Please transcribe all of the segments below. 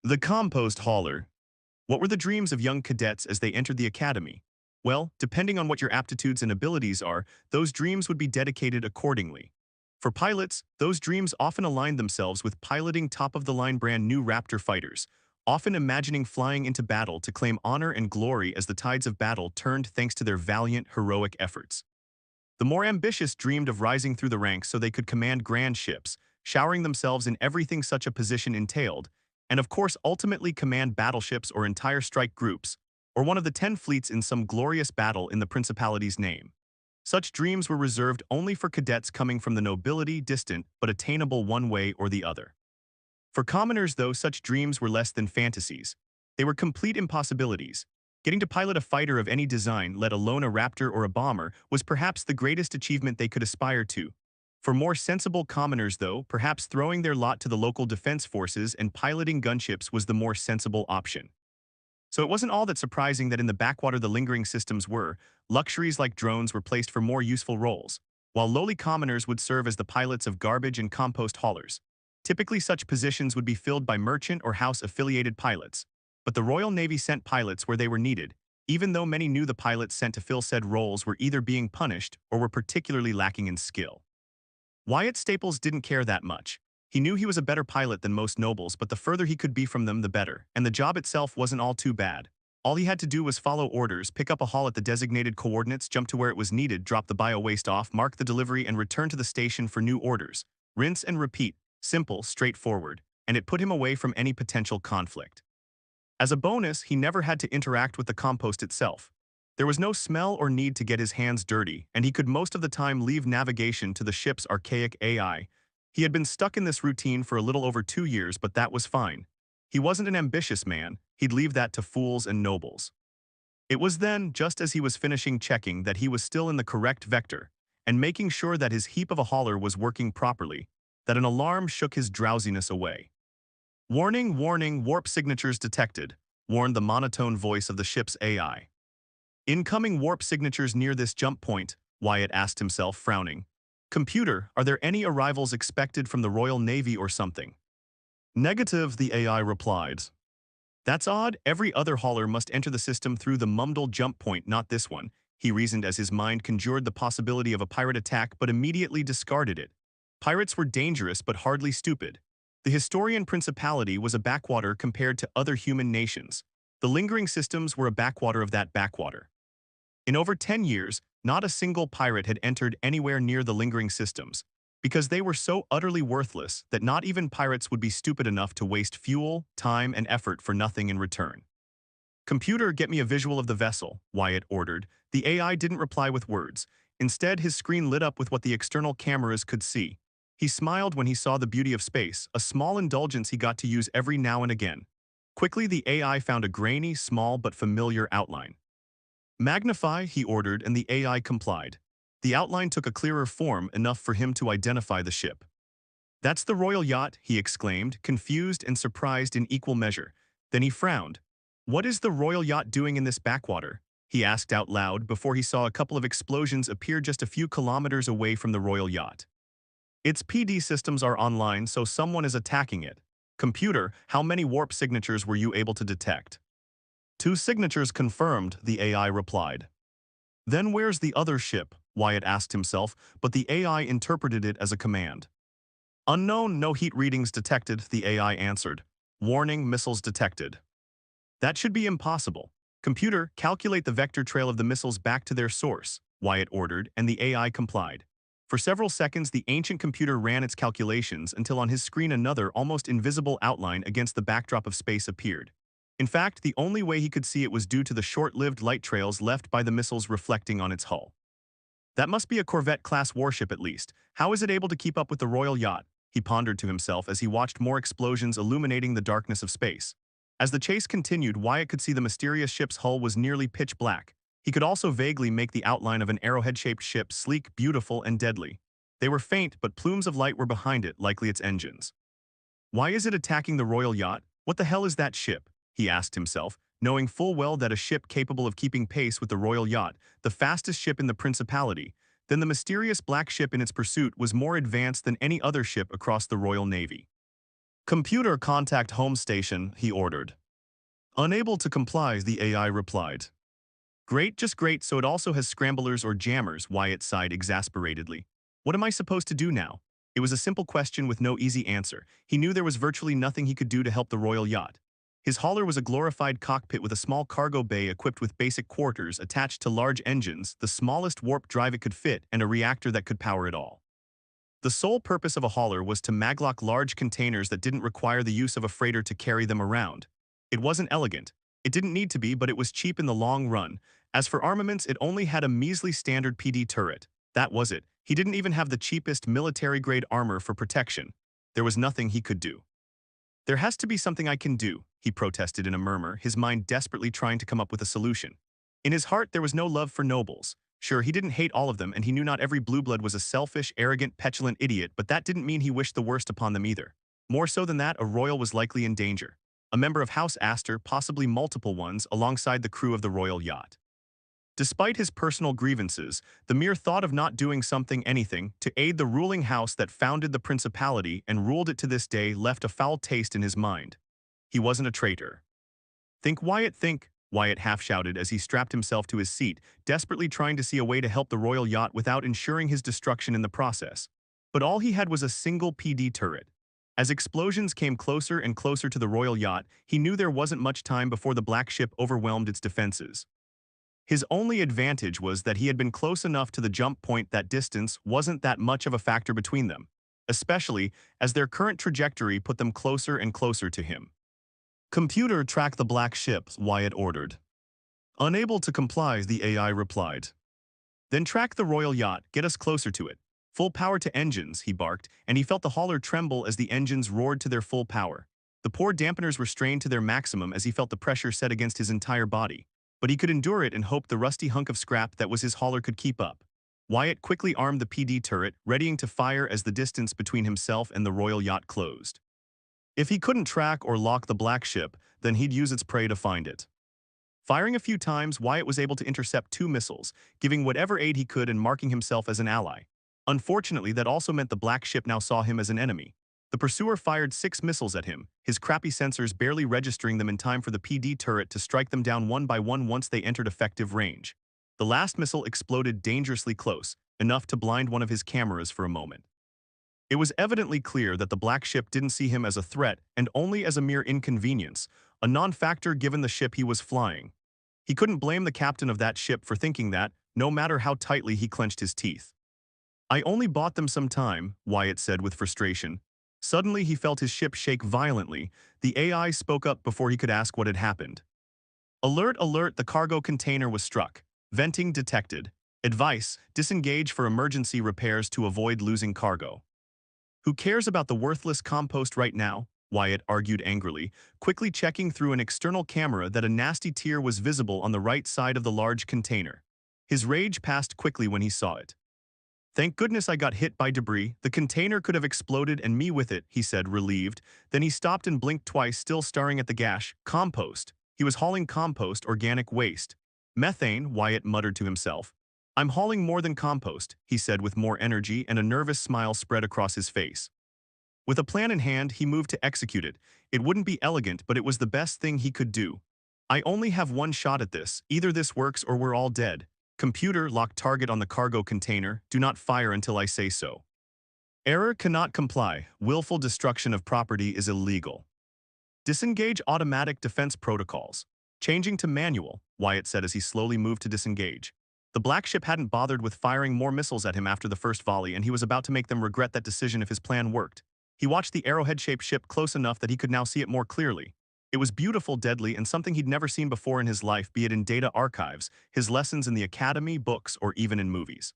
The compost hauler. What were the dreams of young cadets as they entered the academy? Well, depending on what your aptitudes and abilities are, those dreams would be dedicated accordingly. For pilots, those dreams often aligned themselves with piloting top-of-the-line brand new Raptor fighters, often imagining flying into battle to claim honor and glory as the tides of battle turned thanks to their valiant, heroic efforts. The more ambitious dreamed of rising through the ranks so they could command grand ships, showering themselves in everything such a position entailed, and of course ultimately command battleships or entire strike groups, or one of the 10 fleets in some glorious battle in the Principality's name. Such dreams were reserved only for cadets coming from the nobility, distant but attainable one way or the other. For commoners, though, such dreams were less than fantasies. They were complete impossibilities. Getting to pilot a fighter of any design, let alone a Raptor or a bomber, was perhaps the greatest achievement they could aspire to. For more sensible commoners, though, perhaps throwing their lot to the local defense forces and piloting gunships was the more sensible option. So it wasn't all that surprising that in the backwater the lingering systems were, luxuries like drones were placed for more useful roles, while lowly commoners would serve as the pilots of garbage and compost haulers. Typically such positions would be filled by merchant or house-affiliated pilots, but the Royal Navy sent pilots where they were needed, even though many knew the pilots sent to fill said roles were either being punished or were particularly lacking in skill. Wyatt Staples didn't care that much. He knew he was a better pilot than most nobles, but the further he could be from them, the better, and the job itself wasn't all too bad. All he had to do was follow orders, pick up a haul at the designated coordinates, jump to where it was needed, drop the bio-waste off, mark the delivery, and return to the station for new orders. Rinse and repeat. Simple, straightforward, and it put him away from any potential conflict. As a bonus, he never had to interact with the compost itself. There was no smell or need to get his hands dirty, and he could most of the time leave navigation to the ship's archaic AI. He had been stuck in this routine for a little over 2 years, but that was fine. He wasn't an ambitious man, he'd leave that to fools and nobles. It was then, just as he was finishing checking that he was still in the correct vector, and making sure that his heap of a hauler was working properly, that an alarm shook his drowsiness away. "Warning, warning, warp signatures detected," warned the monotone voice of the ship's AI. "Incoming warp signatures near this jump point," Wyatt asked himself, frowning. "Computer, are there any arrivals expected from the Royal Navy or something?" "Negative," the AI replied. "That's odd, every other hauler must enter the system through the Mumdal jump point, not this one," he reasoned as his mind conjured the possibility of a pirate attack but immediately discarded it. Pirates were dangerous but hardly stupid. The Historian Principality was a backwater compared to other human nations. The lingering systems were a backwater of that backwater. In over 10 years, not a single pirate had entered anywhere near the lingering systems, because they were so utterly worthless that not even pirates would be stupid enough to waste fuel, time, and effort for nothing in return. "Computer, get me a visual of the vessel," Wyatt ordered. The AI didn't reply with words. Instead, his screen lit up with what the external cameras could see. He smiled when he saw the beauty of space, a small indulgence he got to use every now and again. Quickly, the AI found a grainy, small but familiar outline. "Magnify," he ordered, and the AI complied. The outline took a clearer form, enough for him to identify the ship. "That's the royal yacht," he exclaimed, confused and surprised in equal measure. Then he frowned. "What is the royal yacht doing in this backwater?" he asked out loud before he saw a couple of explosions appear just a few kilometers away from the royal yacht. "Its PD systems are online, so someone is attacking it. Computer, how many warp signatures were you able to detect?" "2 signatures confirmed," the AI replied. "Then where's the other ship?" Wyatt asked himself, but the AI interpreted it as a command. "Unknown, no heat readings detected," the AI answered. "Warning, missiles detected." "That should be impossible. Computer, calculate the vector trail of the missiles back to their source," Wyatt ordered, and the AI complied. For several seconds, the ancient computer ran its calculations until on his screen another, almost invisible outline against the backdrop of space appeared. In fact, the only way he could see it was due to the short-lived light trails left by the missiles reflecting on its hull. "That must be a Corvette-class warship at least. How is it able to keep up with the royal yacht?" he pondered to himself as he watched more explosions illuminating the darkness of space. As the chase continued, Wyatt could see the mysterious ship's hull was nearly pitch black. He could also vaguely make the outline of an arrowhead-shaped ship, sleek, beautiful, and deadly. They were faint, but plumes of light were behind it, likely its engines. "Why is it attacking the royal yacht? What the hell is that ship?" he asked himself, knowing full well that a ship capable of keeping pace with the royal yacht, the fastest ship in the Principality, then the mysterious black ship in its pursuit was more advanced than any other ship across the Royal Navy. Computer contact home station, he ordered. Unable to comply, the AI replied. Great, just great, so it also has scramblers or jammers, Wyatt sighed exasperatedly. What am I supposed to do now? It was a simple question with no easy answer. He knew there was virtually nothing he could do to help the royal yacht. His hauler was a glorified cockpit with a small cargo bay equipped with basic quarters attached to large engines, the smallest warp drive it could fit, and a reactor that could power it all. The sole purpose of a hauler was to maglock large containers that didn't require the use of a freighter to carry them around. It wasn't elegant. It didn't need to be, but it was cheap in the long run. As for armaments, it only had a measly standard PD turret. That was it. He didn't even have the cheapest military-grade armor for protection. There was nothing he could do. There has to be something I can do, he protested in a murmur, his mind desperately trying to come up with a solution. In his heart, there was no love for nobles. Sure, he didn't hate all of them, and he knew not every blue blood was a selfish, arrogant, petulant idiot, but that didn't mean he wished the worst upon them either. More so than that, a royal was likely in danger. A member of House Astor, possibly multiple ones, alongside the crew of the royal yacht. Despite his personal grievances, the mere thought of not doing anything, to aid the ruling house that founded the principality and ruled it to this day left a foul taste in his mind. He wasn't a traitor. Think, Wyatt, think, Wyatt half-shouted as he strapped himself to his seat, desperately trying to see a way to help the royal yacht without ensuring his destruction in the process. But all he had was a single PD turret. As explosions came closer and closer to the royal yacht, he knew there wasn't much time before the black ship overwhelmed its defenses. His only advantage was that he had been close enough to the jump point that distance wasn't that much of a factor between them, especially as their current trajectory put them closer and closer to him. Computer, track the black ship, Wyatt ordered. Unable to comply, the AI replied. Then track the royal yacht, get us closer to it. Full power to engines, he barked, and he felt the hauler tremble as the engines roared to their full power. The poor dampeners were strained to their maximum as he felt the pressure set against his entire body. But he could endure it and hoped the rusty hunk of scrap that was his hauler could keep up. Wyatt quickly armed the PD turret, readying to fire as the distance between himself and the royal yacht closed. If he couldn't track or lock the black ship, then he'd use its prey to find it. Firing a few times, Wyatt was able to intercept 2 missiles, giving whatever aid he could and marking himself as an ally. Unfortunately, that also meant the black ship now saw him as an enemy. The pursuer fired 6 missiles at him, his crappy sensors barely registering them in time for the PD turret to strike them down one by one once they entered effective range. The last missile exploded dangerously close, enough to blind one of his cameras for a moment. It was evidently clear that the black ship didn't see him as a threat and only as a mere inconvenience, a non-factor given the ship he was flying. He couldn't blame the captain of that ship for thinking that, no matter how tightly he clenched his teeth. I only bought them some time, Wyatt said with frustration. Suddenly he felt his ship shake violently. The AI spoke up before he could ask what had happened. Alert, alert, the cargo container was struck. Venting detected. Advice, disengage for emergency repairs to avoid losing cargo. Who cares about the worthless compost right now? Wyatt argued angrily, quickly checking through an external camera that a nasty tear was visible on the right side of the large container. His rage passed quickly when he saw it. Thank goodness I got hit by debris. The container could have exploded and me with it, he said, relieved. Then he stopped and blinked twice, still staring at the gash. Compost. He was hauling compost, organic waste. Methane, Wyatt muttered to himself. I'm hauling more than compost, he said with more energy, and a nervous smile spread across his face. With a plan in hand, he moved to execute it. It wouldn't be elegant, but it was the best thing he could do. I only have one shot at this. Either this works or we're all dead. Computer, lock target on the cargo container. Do not fire until I say so. Error, cannot comply. Willful destruction of property is illegal. Disengage automatic defense protocols. Changing to manual, Wyatt said as he slowly moved to disengage. The black ship hadn't bothered with firing more missiles at him after the first volley, and he was about to make them regret that decision if his plan worked. He watched the arrowhead-shaped ship close enough that he could now see it more clearly. It was beautiful, deadly, and something he'd never seen before in his life, be it in data archives, his lessons in the academy, books, or even in movies.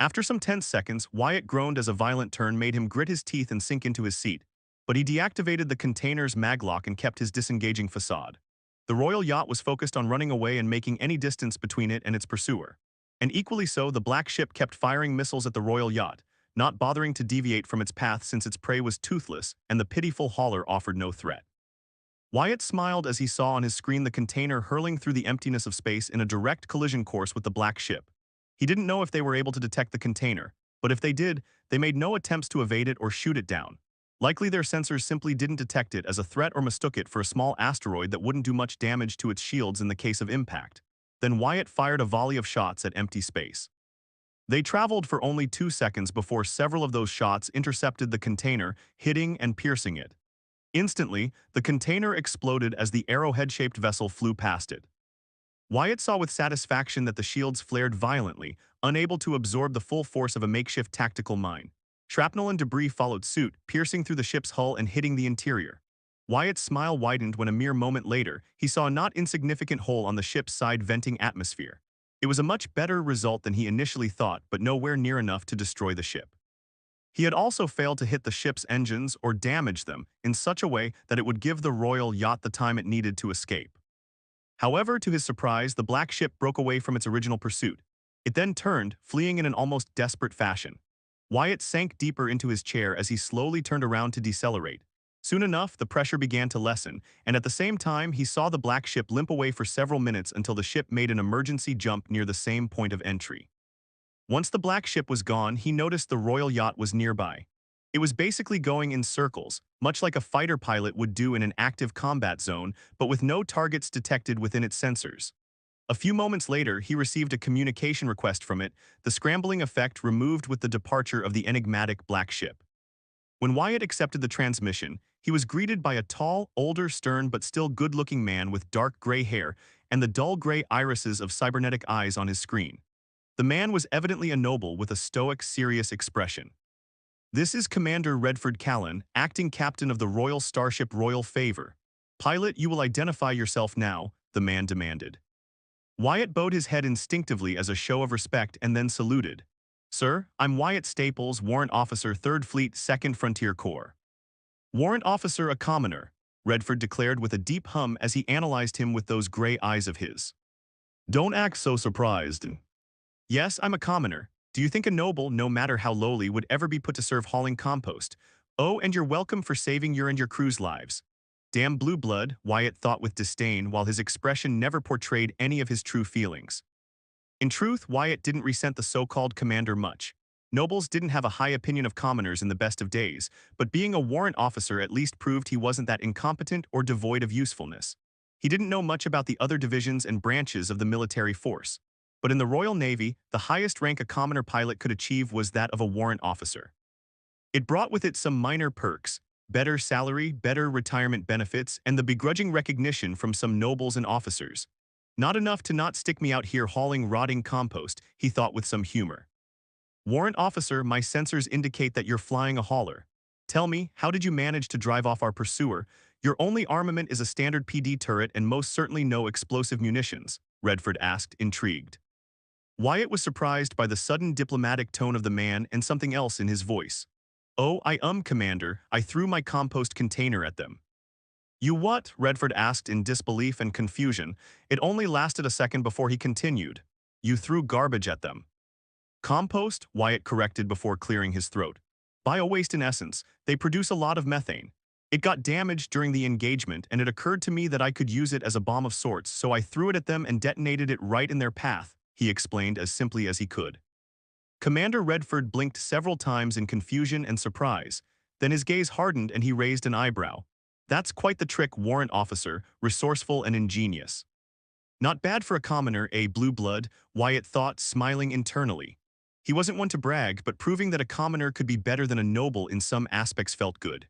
After some tense seconds, Wyatt groaned as a violent turn made him grit his teeth and sink into his seat. But he deactivated the container's maglock and kept his disengaging facade. The royal yacht was focused on running away and making any distance between it and its pursuer. And equally so, the black ship kept firing missiles at the royal yacht, not bothering to deviate from its path since its prey was toothless and the pitiful hauler offered no threat. Wyatt smiled as he saw on his screen the container hurling through the emptiness of space in a direct collision course with the black ship. He didn't know if they were able to detect the container, but if they did, they made no attempts to evade it or shoot it down. Likely their sensors simply didn't detect it as a threat or mistook it for a small asteroid that wouldn't do much damage to its shields in the case of impact. Then Wyatt fired a volley of shots at empty space. They traveled for only 2 seconds before several of those shots intercepted the container, hitting and piercing it. Instantly, the container exploded as the arrowhead-shaped vessel flew past it. Wyatt saw with satisfaction that the shields flared violently, unable to absorb the full force of a makeshift tactical mine. Shrapnel and debris followed suit, piercing through the ship's hull and hitting the interior. Wyatt's smile widened when a mere moment later, he saw a not insignificant hole on the ship's side venting atmosphere. It was a much better result than he initially thought, but nowhere near enough to destroy the ship. He had also failed to hit the ship's engines or damage them in such a way that it would give the royal yacht the time it needed to escape. However, to his surprise, the black ship broke away from its original pursuit. It then turned, fleeing in an almost desperate fashion. Wyatt sank deeper into his chair as he slowly turned around to decelerate. Soon enough, the pressure began to lessen, and at the same time, he saw the black ship limp away for several minutes until the ship made an emergency jump near the same point of entry. Once the black ship was gone, he noticed the royal yacht was nearby. It was basically going in circles, much like a fighter pilot would do in an active combat zone, but with no targets detected within its sensors. A few moments later, he received a communication request from it, the scrambling effect removed with the departure of the enigmatic black ship. When Wyatt accepted the transmission, he was greeted by a tall, older, stern but still good-looking man with dark gray hair and the dull gray irises of cybernetic eyes on his screen. The man was evidently a noble with a stoic, serious expression. "This is Commander Redford Callan, acting captain of the Royal Starship Royal Favor. Pilot, you will identify yourself now," the man demanded. Wyatt bowed his head instinctively as a show of respect and then saluted. "Sir, I'm Wyatt Staples, Warrant Officer, 3rd Fleet, 2nd Frontier Corps." "Warrant Officer, a commoner," Redford declared with a deep hum as he analyzed him with those gray eyes of his. "Don't act so surprised." "Yes, I'm a commoner. Do you think a noble, no matter how lowly, would ever be put to serve hauling compost? Oh, and you're welcome for saving your and your crew's lives." Damn blue blood, Wyatt thought with disdain while his expression never portrayed any of his true feelings. In truth, Wyatt didn't resent the so-called commander much. Nobles didn't have a high opinion of commoners in the best of days, but being a warrant officer at least proved he wasn't that incompetent or devoid of usefulness. He didn't know much about the other divisions and branches of the military force. But in the Royal Navy, the highest rank a commoner pilot could achieve was that of a warrant officer. It brought with it some minor perks, better salary, better retirement benefits, and the begrudging recognition from some nobles and officers. Not enough to not stick me out here hauling rotting compost, he thought with some humor. "Warrant officer, my sensors indicate that you're flying a hauler. Tell me, how did you manage to drive off our pursuer? Your only armament is a standard PD turret and most certainly no explosive munitions," Redford asked, intrigued. Wyatt was surprised by the sudden diplomatic tone of the man and something else in his voice. "Oh, Commander, I threw my compost container at them." "You what?" Redford asked in disbelief and confusion. It only lasted a second before he continued. "You threw garbage at them." "Compost," Wyatt corrected before clearing his throat. "Bio-waste in essence, they produce a lot of methane. It got damaged during the engagement and it occurred to me that I could use it as a bomb of sorts, so I threw it at them and detonated it right in their path," he explained as simply as he could. Commander Redford blinked several times in confusion and surprise. Then his gaze hardened and he raised an eyebrow. "That's quite the trick, warrant officer, resourceful and ingenious." Not bad for a commoner, a blue blood, Wyatt thought, smiling internally. He wasn't one to brag, but proving that a commoner could be better than a noble in some aspects felt good.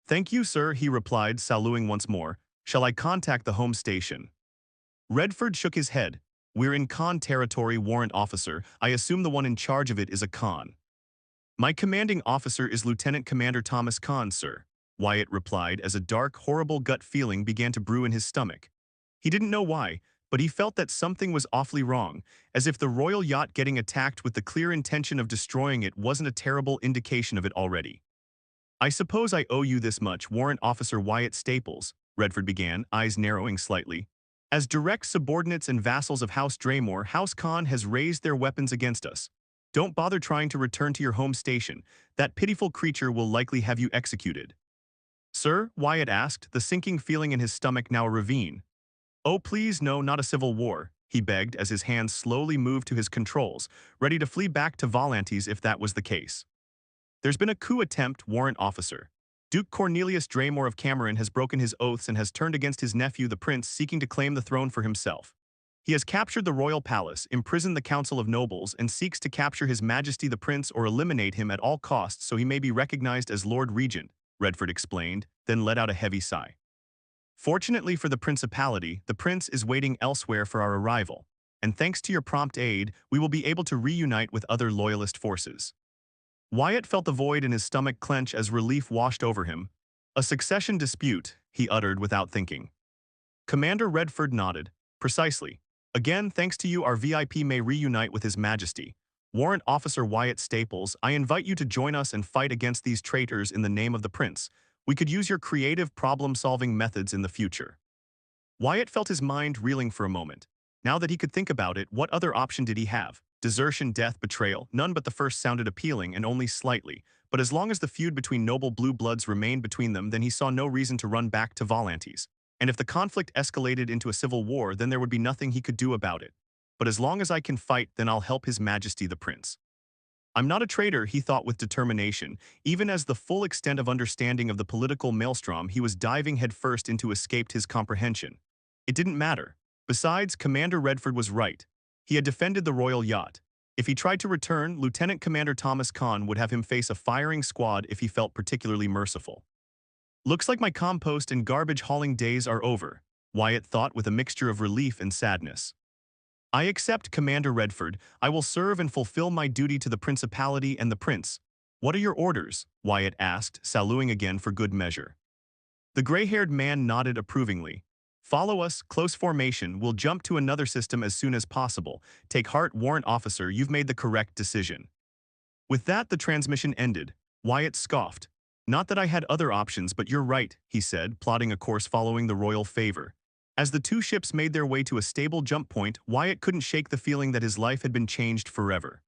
"Thank you, sir," he replied, saluting once more. "Shall I contact the home station?" Redford shook his head. "We're in con territory, warrant officer. I assume the one in charge of it is a con." "My commanding officer is Lieutenant Commander Thomas Kahn, sir," Wyatt replied as a dark, horrible gut feeling began to brew in his stomach. He didn't know why, but he felt that something was awfully wrong, as if the royal yacht getting attacked with the clear intention of destroying it wasn't a terrible indication of it already. "I suppose I owe you this much, Warrant Officer Wyatt Staples," Redford began, eyes narrowing slightly. "As direct subordinates and vassals of House Draymore, House Khan has raised their weapons against us. Don't bother trying to return to your home station. That pitiful creature will likely have you executed." "Sir?" Wyatt asked, the sinking feeling in his stomach now a ravine. "Oh, please no, not a civil war," he begged as his hands slowly moved to his controls, ready to flee back to Volantes if that was the case. "There's been a coup attempt, warrant officer. Duke Cornelius Draymore of Cameron has broken his oaths and has turned against his nephew, the prince, seeking to claim the throne for himself. He has captured the royal palace, imprisoned the council of nobles, and seeks to capture His Majesty the Prince or eliminate him at all costs so he may be recognized as Lord Regent, Redford explained, then let out a heavy sigh. Fortunately for the principality, the prince is waiting elsewhere for our arrival, and thanks to your prompt aid, we will be able to reunite with other loyalist forces. Wyatt felt the void in his stomach clench as relief washed over him. A succession dispute, he uttered without thinking. Commander Redford nodded. Precisely. Again, thanks to you, our VIP may reunite with His Majesty. Warrant Officer Wyatt Staples, I invite you to join us and fight against these traitors in the name of the prince. We could use your creative problem-solving methods in the future. Wyatt felt his mind reeling for a moment. Now that he could think about it, what other option did he have? Desertion, death, betrayal? None but the first sounded appealing, and only slightly. But as long as the feud between noble blue bloods remained between them, then he saw no reason to run back to Volantes. And if the conflict escalated into a civil war, then there would be nothing he could do about it. But as long as I can fight, then I'll help His Majesty the Prince. I'm not a traitor, he thought with determination, even as the full extent of understanding of the political maelstrom he was diving headfirst into escaped his comprehension. It didn't matter. Besides, Commander Redford was right. He had defended the royal yacht. If he tried to return, Lieutenant Commander Thomas Kahn would have him face a firing squad if he felt particularly merciful. Looks like my compost and garbage hauling days are over, Wyatt thought with a mixture of relief and sadness. I accept, Commander Redford. I will serve and fulfill my duty to the principality and the prince. What are your orders? Wyatt asked, saluting again for good measure. The gray-haired man nodded approvingly. Follow us, close formation. We'll jump to another system as soon as possible. Take heart, Warrant Officer, you've made the correct decision. With that, the transmission ended. Wyatt scoffed. Not that I had other options, but you're right, he said, plotting a course following the royal favor. As the two ships made their way to a stable jump point, Wyatt couldn't shake the feeling that his life had been changed forever.